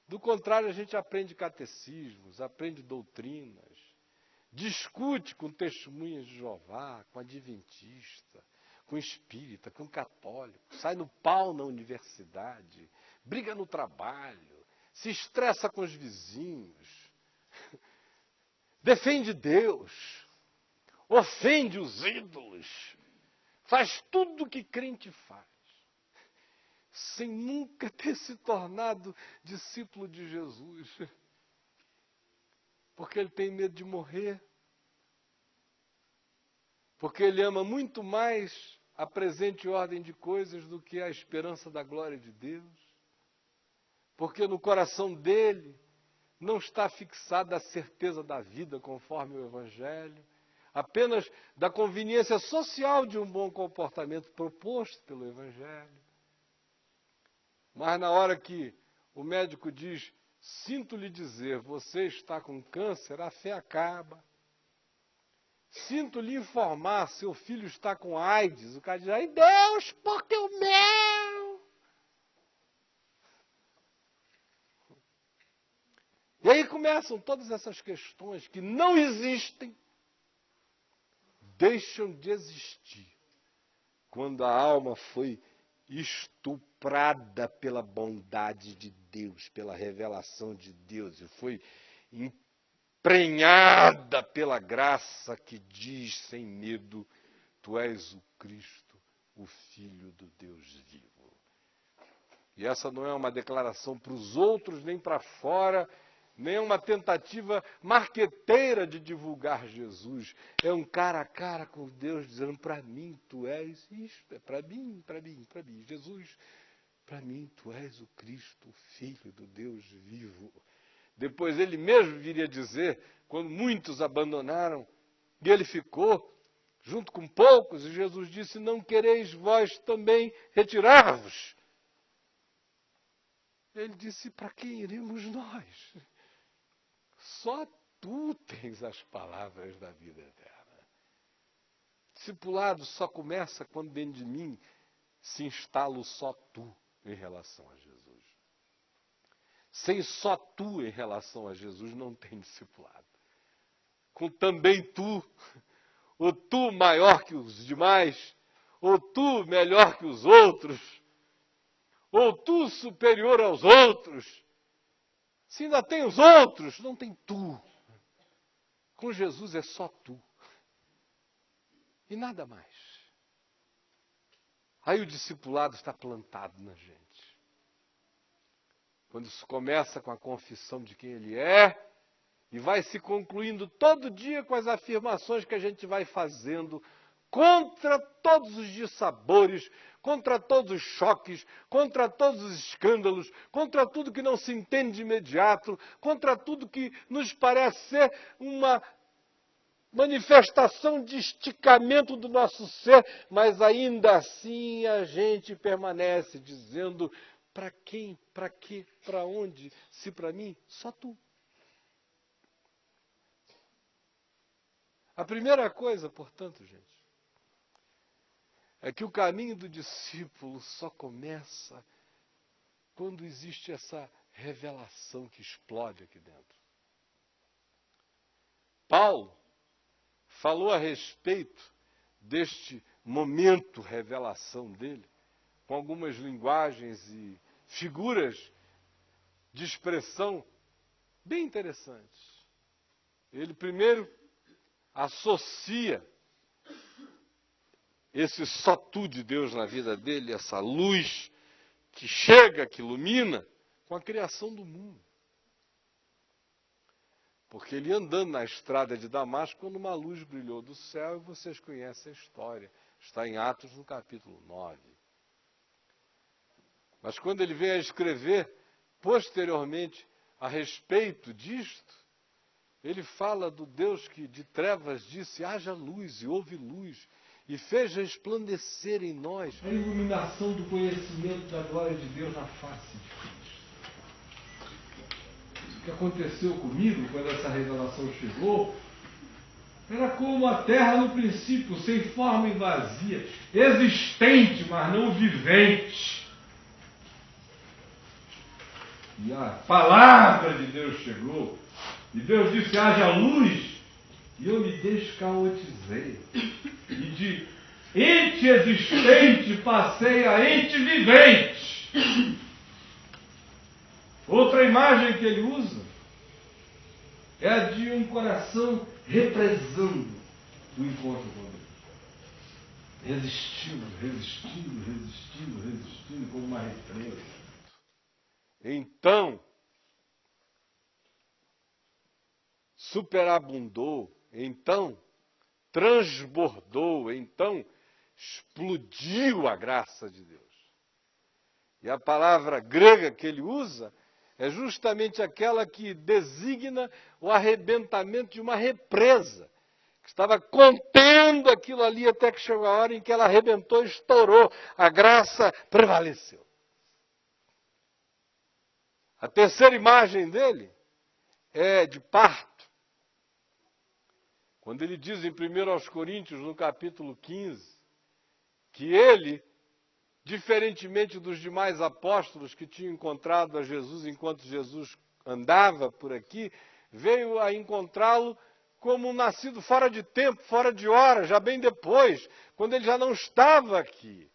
Do contrário, a gente aprende catecismos, aprende doutrinas, discute com testemunhas de Jeová, com adventista, com espírita, com católico, sai no pau na universidade, briga no trabalho, se estressa com os vizinhos, defende Deus, ofende os ídolos, faz tudo o que crente faz, sem nunca ter se tornado discípulo de Jesus, porque ele tem medo de morrer, porque ele ama muito mais a presente ordem de coisas do que a esperança da glória de Deus, porque no coração dele não está fixada a certeza da vida conforme o Evangelho, apenas da conveniência social de um bom comportamento proposto pelo Evangelho. Mas na hora que o médico diz, sinto-lhe dizer, você está com câncer, a fé acaba. Sinto-lhe informar, seu filho está com AIDS. O cara diz, ai Deus, porque o meu? E aí começam todas essas questões que não existem, deixam de existir quando a alma foi estuprada pela bondade de Deus, pela revelação de Deus, e foi emprenhada pela graça que diz sem medo: tu és o Cristo, o Filho do Deus vivo. E essa não é uma declaração para os outros, nem para fora, nem uma tentativa marqueteira de divulgar Jesus. É um cara a cara com Deus dizendo: para mim tu és isto, é para mim, para mim, para mim. Jesus, para mim tu és o Cristo, o Filho do Deus vivo. Depois ele mesmo viria dizer, quando muitos abandonaram, e ele ficou junto com poucos, e Jesus disse: não quereis vós também retirar-vos? Ele disse: para quem iremos nós? Só tu tens as palavras da vida eterna. Discipulado só começa quando dentro de mim se instala só tu em relação a Jesus. Sem só tu em relação a Jesus não tem discipulado. Com também tu, ou tu maior que os demais, ou tu melhor que os outros, ou tu superior aos outros. Se ainda tem os outros, não tem tu. Com Jesus é só tu. E nada mais. Aí o discipulado está plantado na gente. Quando isso começa com a confissão de quem ele é, e vai se concluindo todo dia com as afirmações que a gente vai fazendo contra todos os dissabores, contra todos os choques, contra todos os escândalos, contra tudo que não se entende de imediato, contra tudo que nos parece ser uma manifestação de esticamento do nosso ser, mas ainda assim a gente permanece dizendo: para quem, para quê, para onde, se para mim, só tu. A primeira coisa, portanto, gente, é que o caminho do discípulo só começa quando existe essa revelação que explode aqui dentro. Paulo falou a respeito deste momento revelação dele, com algumas linguagens e figuras de expressão bem interessantes. Ele primeiro associa esse só tu de Deus na vida dele, essa luz que chega, que ilumina, com a criação do mundo. Porque ele andando na estrada de Damasco, quando uma luz brilhou do céu, e vocês conhecem a história, está em Atos no capítulo 9. Mas quando ele vem a escrever, posteriormente, a respeito disto, ele fala do Deus que de trevas disse: haja luz, e houve luz, e fez resplandecer em nós a iluminação do conhecimento da glória de Deus na face de Cristo. O que aconteceu comigo quando essa revelação chegou era como a terra no princípio, sem forma e vazia, existente, mas não vivente. E a palavra de Deus chegou, e Deus disse: haja luz, e eu me descaotizei. E de ente existente passei a ente vivente. Outra imagem que ele usa é a de um coração represando o encontro com Deus. Resistindo, resistindo, resistindo, resistindo, como uma represa. Então, superabundou, então, transbordou, então, explodiu a graça de Deus. E a palavra grega que ele usa é justamente aquela que designa o arrebentamento de uma represa, que estava contendo aquilo ali até que chegou a hora em que ela arrebentou e estourou. A graça prevaleceu. A terceira imagem dele é de parto. Quando ele diz em 1 Coríntios, no capítulo 15, que ele, diferentemente dos demais apóstolos que tinham encontrado a Jesus enquanto Jesus andava por aqui, veio a encontrá-lo como um nascido fora de tempo, fora de hora, já bem depois, quando ele já não estava aqui.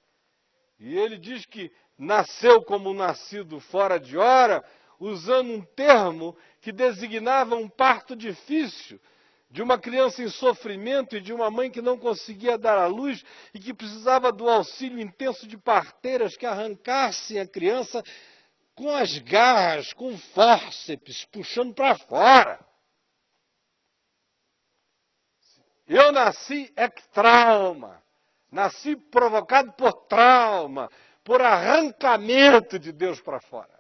E ele diz que nasceu como nascido fora de hora, usando um termo que designava um parto difícil, de uma criança em sofrimento e de uma mãe que não conseguia dar à luz e que precisava do auxílio intenso de parteiras que arrancassem a criança com as garras, com fórceps, puxando para fora. Eu nasci ectrauma, nasci provocado por trauma, por arrancamento de Deus para fora.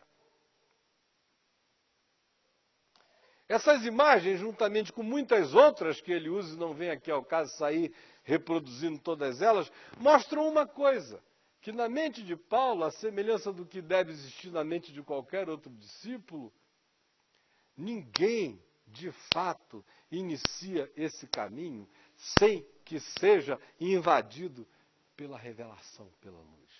Essas imagens, juntamente com muitas outras que ele usa, e não vem aqui ao caso sair reproduzindo todas elas, mostram uma coisa, que na mente de Paulo, a semelhança do que deve existir na mente de qualquer outro discípulo, ninguém, de fato, inicia esse caminho sem que seja invadido pela revelação, pela luz.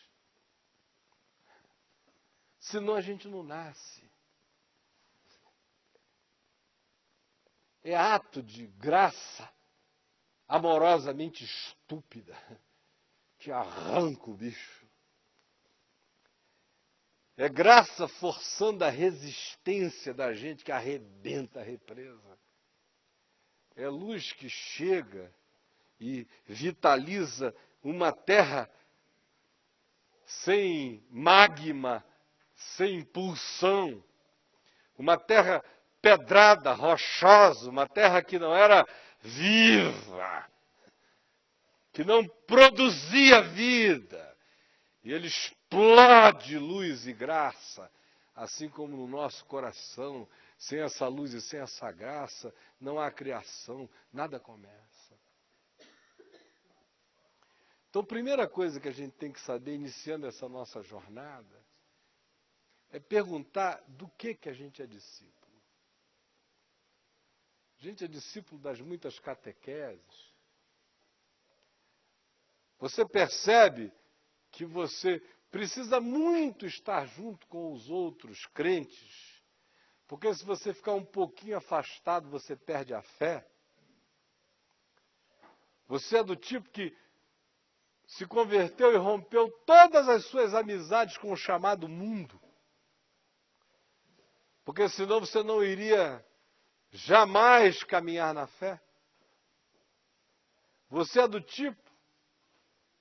Senão a gente não nasce. É ato de graça amorosamente estúpida que arranca o bicho. É graça forçando a resistência da gente que arrebenta a represa. É luz que chega e vitaliza uma terra sem magma, sem impulsão, uma terra pedrada, rochosa, uma terra que não era viva, que não produzia vida. E ele explode luz e graça, assim como no nosso coração, sem essa luz e sem essa graça, não há criação, nada começa. Então, a primeira coisa que a gente tem que saber, iniciando essa nossa jornada, é perguntar do que a gente é discípulo. A gente é discípulo das muitas catequeses. Você percebe que você precisa muito estar junto com os outros crentes, porque se você ficar um pouquinho afastado, você perde a fé. Você é do tipo que se converteu e rompeu todas as suas amizades com o chamado mundo, porque senão você não iria jamais caminhar na fé. Você é do tipo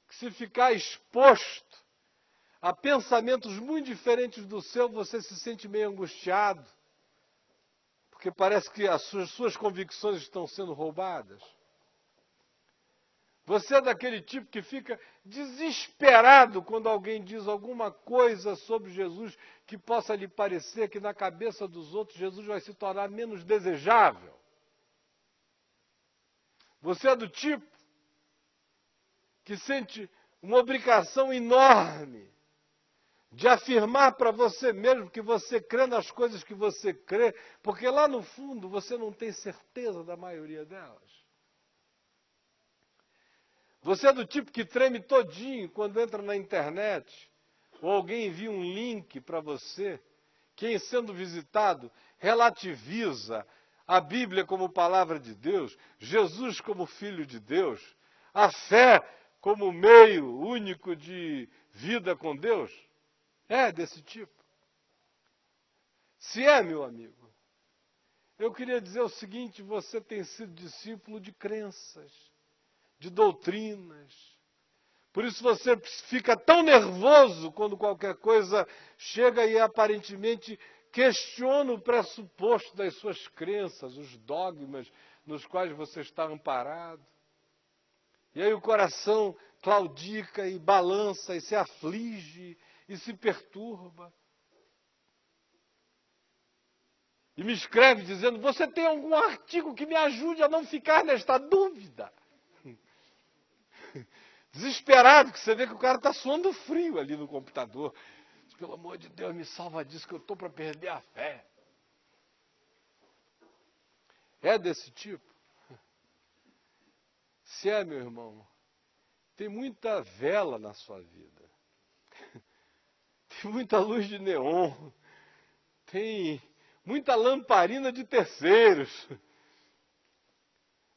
que, se ficar exposto a pensamentos muito diferentes do seu, você se sente meio angustiado, porque parece que as suas convicções estão sendo roubadas. Você é daquele tipo que fica desesperado quando alguém diz alguma coisa sobre Jesus que possa lhe parecer que na cabeça dos outros Jesus vai se tornar menos desejável. Você é do tipo que sente uma obrigação enorme de afirmar para você mesmo que você crê nas coisas que você crê, porque lá no fundo você não tem certeza da maioria delas. Você é do tipo que treme todinho quando entra na internet, ou alguém envia um link para você, que, em sendo visitado, relativiza a Bíblia como palavra de Deus, Jesus como Filho de Deus, a fé como meio único de vida com Deus. É desse tipo. Se é, meu amigo, eu queria dizer o seguinte: você tem sido discípulo de crenças, de doutrinas. Por isso você fica tão nervoso quando qualquer coisa chega e aparentemente questiona o pressuposto das suas crenças, os dogmas nos quais você está amparado. E aí o coração claudica e balança e se aflige e se perturba. E me escreve dizendo: você tem algum artigo que me ajude a não ficar nesta dúvida? Desesperado, que você vê que o cara está suando frio ali no computador. Diz: pelo amor de Deus, me salva disso que eu estou para perder a fé. É desse tipo? Se é, meu irmão, tem muita vela na sua vida. Tem muita luz de neon. Tem muita lamparina de terceiros.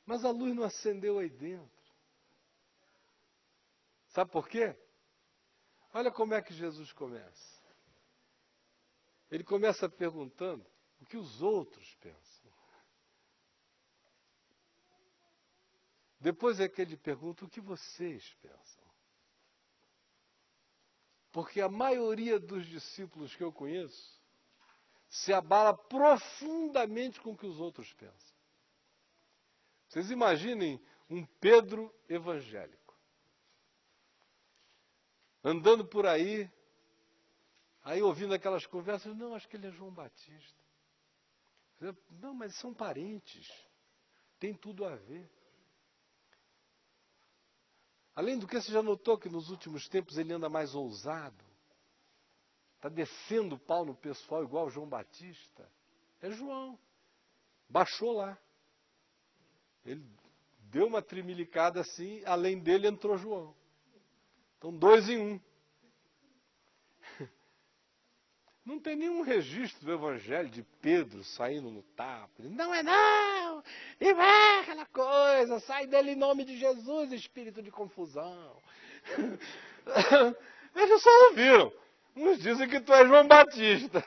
Mas a luz não acendeu aí dentro. Sabe por quê? Olha como é que Jesus começa. Ele começa perguntando o que os outros pensam. Depois é que ele pergunta o que vocês pensam. Porque a maioria dos discípulos que eu conheço se abala profundamente com o que os outros pensam. Vocês imaginem um Pedro evangélico, andando por aí ouvindo aquelas conversas, não, acho que ele é João Batista. Não, mas são parentes, tem tudo a ver. Além do que, você já notou que nos últimos tempos ele anda mais ousado? Está descendo o pau no pessoal igual João Batista. É João. Baixou lá. Ele deu uma trimilicada assim, além dele entrou João. Então, 2 em 1. Não tem nenhum registro do evangelho de Pedro saindo no tapa. Não é não! E vai aquela coisa, sai dele em nome de Jesus, espírito de confusão. Eles só ouviram. Uns dizem que tu és João Batista.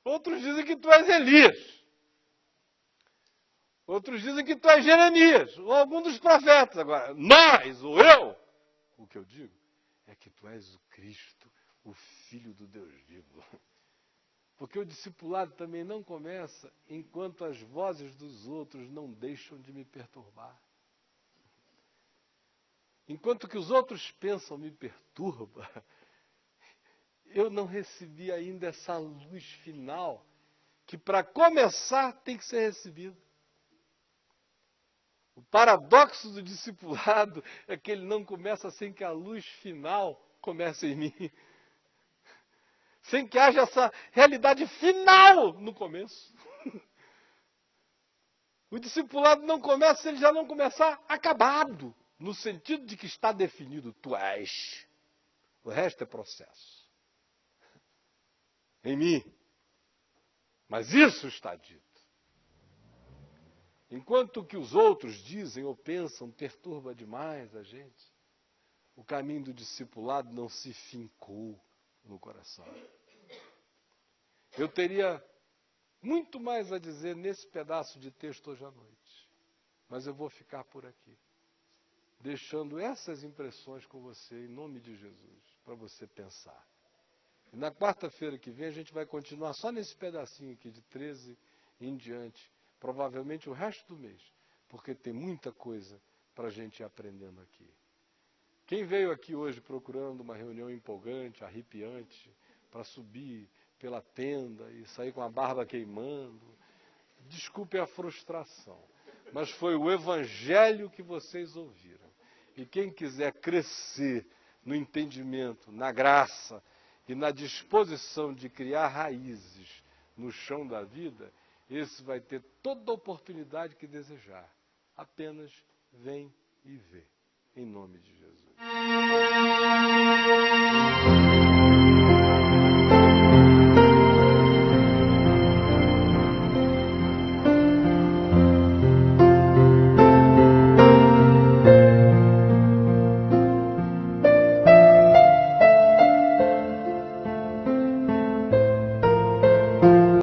Outros dizem que tu és Elias. Outros dizem que tu és Jeremias, ou algum dos profetas. Agora, nós, ou eu, o que eu digo é que tu és o Cristo, o Filho do Deus vivo. Porque o discipulado também não começa enquanto as vozes dos outros não deixam de me perturbar. Enquanto que os outros pensam me perturba, eu não recebi ainda essa luz final, que para começar tem que ser recebida. O paradoxo do discipulado é que ele não começa sem que a luz final comece em mim. Sem que haja essa realidade final no começo. O discipulado não começa se ele já não começar acabado, no sentido de que está definido, tu és. O resto é processo. Em mim. Mas isso está dito. Enquanto o que os outros dizem ou pensam perturba demais a gente, o caminho do discipulado não se fincou no coração. Eu teria muito mais a dizer nesse pedaço de texto hoje à noite, mas eu vou ficar por aqui, deixando essas impressões com você, em nome de Jesus, para você pensar. E na quarta-feira que vem a gente vai continuar só nesse pedacinho aqui de 13 em diante, provavelmente o resto do mês, porque tem muita coisa para a gente ir aprendendo aqui. Quem veio aqui hoje procurando uma reunião empolgante, arrepiante, para subir pela tenda e sair com a barba queimando, desculpe a frustração, mas foi o evangelho que vocês ouviram. E quem quiser crescer no entendimento, na graça e na disposição de criar raízes no chão da vida, esse vai ter toda a oportunidade que desejar. Apenas vem e vê. Em nome de Jesus.